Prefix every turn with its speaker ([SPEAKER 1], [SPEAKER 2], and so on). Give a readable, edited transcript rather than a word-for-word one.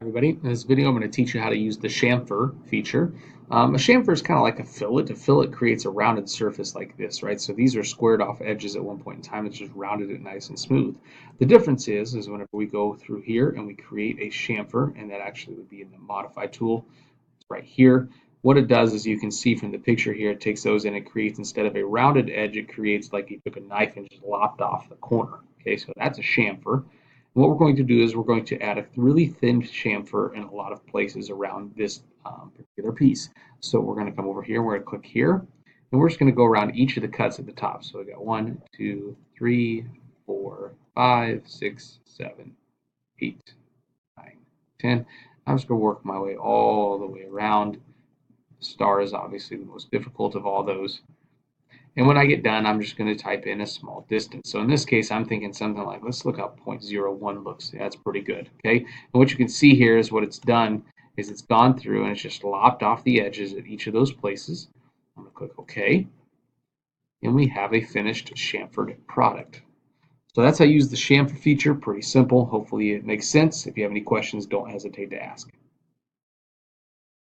[SPEAKER 1] Everybody, in this video I'm going to teach you how to use the chamfer feature. A chamfer is kind of like a fillet. A fillet creates a rounded surface like this, right? So these are squared off edges at one point in time. It's just rounded it nice and smooth. The difference is whenever we go through here and we create a chamfer, and that actually would be in the modify tool, it's right here. What it does is you can see from the picture here, it takes those and it creates, instead of a rounded edge, it creates like you took a knife and just lopped off the corner. Okay, so that's a chamfer. What we're going to do is we're going to add a really thin chamfer in a lot of places around this particular piece. So we're going to come over here, we're going to click here, and we're just going to go around each of the cuts at the top. So we got 1, 2, 3, 4, 5, 6, 7, 8, 9, 10. I'm just going to work my way all the way around. The star is obviously the most difficult of all those. And when I get done, I'm just going to type in a small distance. So in this case, I'm thinking something like, let's look how 0.01 looks. That's pretty good, okay? And what you can see here is what it's done is it's gone through and it's just lopped off the edges at each of those places. I'm going to click OK. And we have a finished chamfered product. So that's how you use the chamfer feature. Pretty simple. Hopefully it makes sense. If you have any questions, don't hesitate to ask.